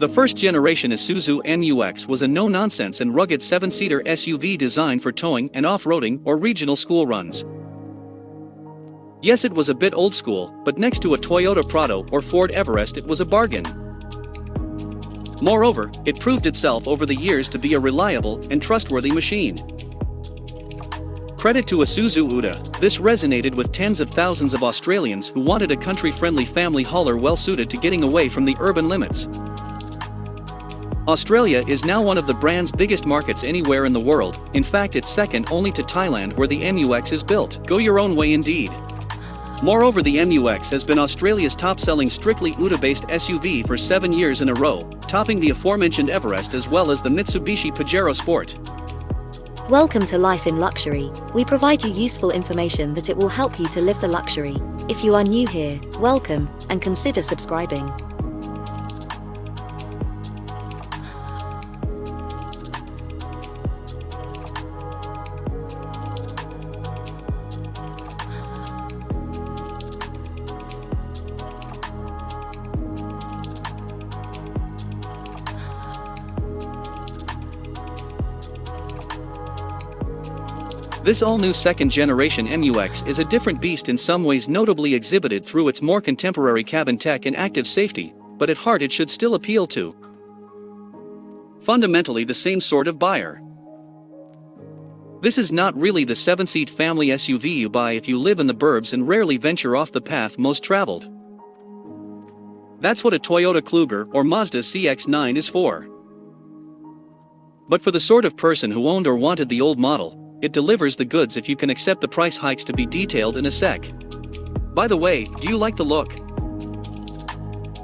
The first generation Isuzu MU-X was a no-nonsense and rugged 7-seater SUV designed for towing and off-roading or regional school runs. Yes, it was a bit old school, but next to a Toyota Prado or Ford Everest it was a bargain. Moreover, it proved itself over the years to be a reliable and trustworthy machine. Credit to Isuzu UDA, this resonated with tens of thousands of Australians who wanted a country-friendly family hauler well-suited to getting away from the urban limits. Australia is now one of the brand's biggest markets anywhere in the world. In fact, it's second only to Thailand, where the MU-X is built. Go your own way indeed. Moreover, the MU-X has been Australia's top-selling strictly UDA-based SUV for 7 years in a row, topping the aforementioned Everest as well as the Mitsubishi Pajero Sport. Welcome to Life in Luxury. We provide you useful information that it will help you to live the luxury. If you are new here, welcome, and consider subscribing. This all-new second-generation MU-X is a different beast in some ways, notably exhibited through its more contemporary cabin tech and active safety, but at heart it should still appeal to fundamentally the same sort of buyer. This is not really the 7-seat family SUV you buy if you live in the burbs and rarely venture off the path most traveled. That's what a Toyota Kluger or Mazda CX-9 is for. But for the sort of person who owned or wanted the old model, it delivers the goods if you can accept the price hikes to be detailed in a sec. By the way, do you like the look?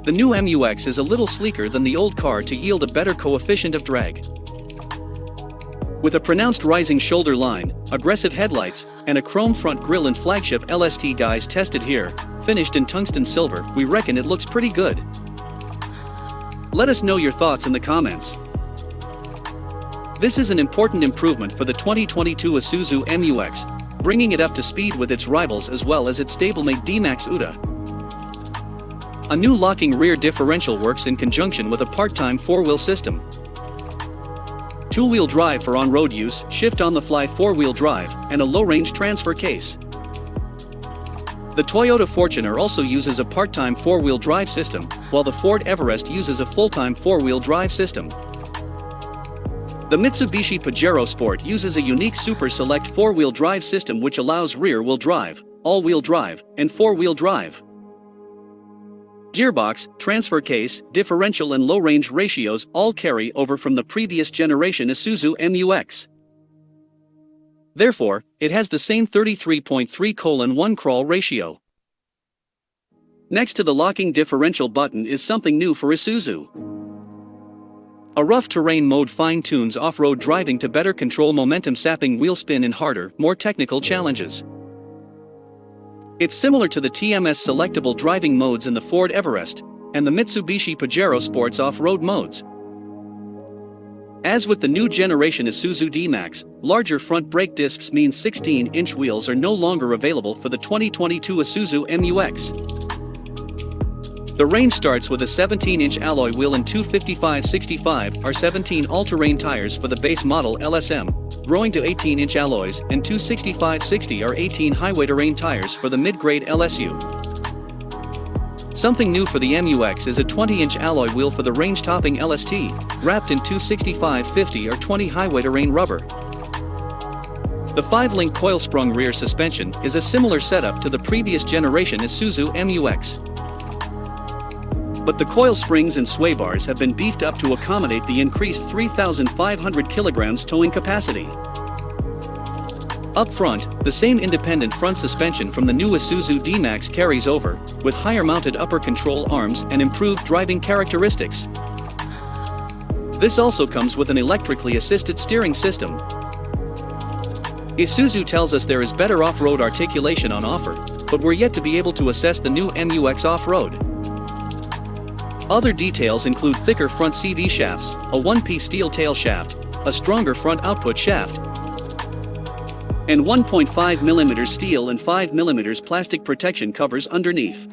The new MU-X is a little sleeker than the old car to yield a better coefficient of drag. With a pronounced rising shoulder line, aggressive headlights, and a chrome front grille and flagship LST guise tested here, finished in tungsten silver, we reckon it looks pretty good. Let us know your thoughts in the comments. This is an important improvement for the 2022 Isuzu MU-X, bringing it up to speed with its rivals as well as its stablemate D-Max UDA. A new locking rear differential works in conjunction with a part-time 4-wheel system. Two-wheel drive for on-road use, shift-on-the-fly 4-wheel drive, and a low-range transfer case. The Toyota Fortuner also uses a part-time 4-wheel drive system, while the Ford Everest uses a full-time 4-wheel drive system. The Mitsubishi Pajero Sport uses a unique Super Select 4-wheel drive system which allows rear-wheel drive, all-wheel drive, and 4-wheel drive. Gearbox, transfer case, differential and low-range ratios all carry over from the previous generation Isuzu MU-X. Therefore, it has the same 33.3:1 crawl ratio. Next to the locking differential button is something new for Isuzu. A rough terrain mode fine-tunes off-road driving to better control momentum, sapping wheel spin in harder, more technical challenges. It's similar to the TMS selectable driving modes in the Ford Everest, and the Mitsubishi Pajero Sport's off-road modes. As with the new generation Isuzu D-Max, larger front brake discs mean 16-inch wheels are no longer available for the 2022 Isuzu MU-X. The range starts with a 17-inch alloy wheel and two 55/65 or 17 all-terrain tires for the base model LSM, growing to 18-inch alloys and two 65/60 or 18 highway terrain tires for the mid-grade LSU. Something new for the MU-X is a 20-inch alloy wheel for the range-topping LST, wrapped in two 65/50 or 20 highway terrain rubber. The 5-link coil-sprung rear suspension is a similar setup to the previous generation Isuzu MU-X. But the coil springs and sway bars have been beefed up to accommodate the increased 3,500 kilograms towing capacity. Up front, the same independent front suspension from the new Isuzu D-Max carries over, with higher-mounted upper control arms and improved driving characteristics. This also comes with an electrically assisted steering system. Isuzu tells us there is better off-road articulation on offer, but we're yet to be able to assess the new MU-X off-road. Other details include thicker front CV shafts, a one-piece steel tail shaft, a stronger front output shaft, and 1.5mm steel and 5mm plastic protection covers underneath.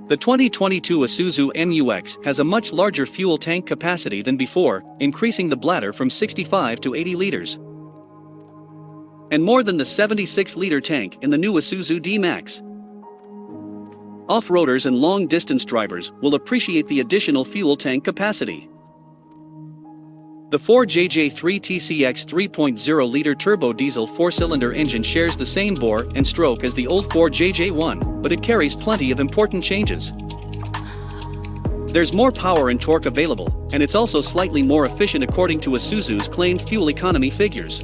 The 2022 Isuzu MU-X has a much larger fuel tank capacity than before, increasing the bladder from 65 to 80 liters. And more than the 76-liter tank in the new Isuzu D-Max. Off-roaders and long-distance drivers will appreciate the additional fuel tank capacity. The 4JJ3 TCX 3.0-liter turbo diesel 4-cylinder engine shares the same bore and stroke as the old 4JJ1, but it carries plenty of important changes. There's more power and torque available, and it's also slightly more efficient according to Isuzu's claimed fuel economy figures.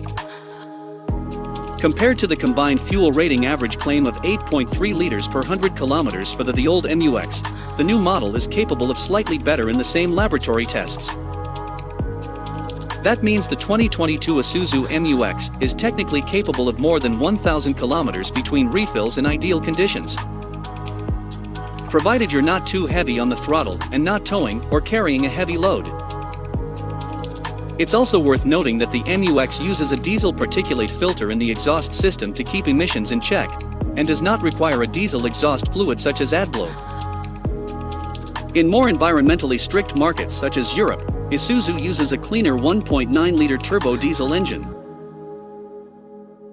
Compared to the combined fuel rating average claim of 8.3 liters per 100 kilometers for the old MU-X, the new model is capable of slightly better in the same laboratory tests. That means the 2022 Isuzu MU-X is technically capable of more than 1,000 kilometers between refills in ideal conditions. Provided you're not too heavy on the throttle and not towing or carrying a heavy load. It's also worth noting that the MU-X uses a diesel particulate filter in the exhaust system to keep emissions in check, and does not require a diesel exhaust fluid such as AdBlue. In more environmentally strict markets such as Europe, Isuzu uses a cleaner 1.9-liter turbo diesel engine.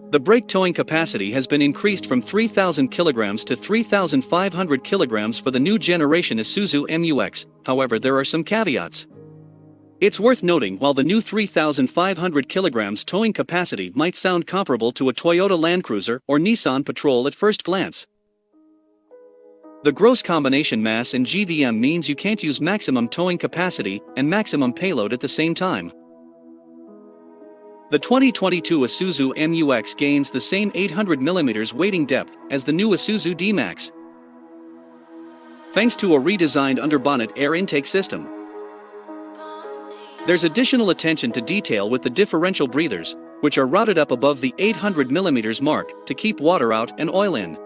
The brake towing capacity has been increased from 3,000 kilograms to 3,500 kilograms for the new generation Isuzu MU-X, however there are some caveats. It's worth noting while the new 3,500 kilograms towing capacity might sound comparable to a Toyota Land Cruiser or Nissan Patrol at first glance. The gross combination mass in GVM means you can't use maximum towing capacity and maximum payload at the same time. The 2022 Isuzu MU-X gains the same 800mm weighting depth as the new Isuzu D-Max, thanks to a redesigned underbonnet air intake system. There's additional attention to detail with the differential breathers, which are routed up above the 800mm mark to keep water out and oil in.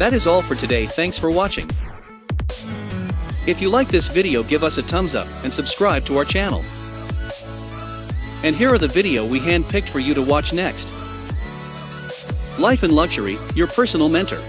That is all for today. Thanks for watching. If you like this video, give us a thumbs up and subscribe to our channel. And here are the video we handpicked for you to watch next. Life in Luxury, your personal mentor.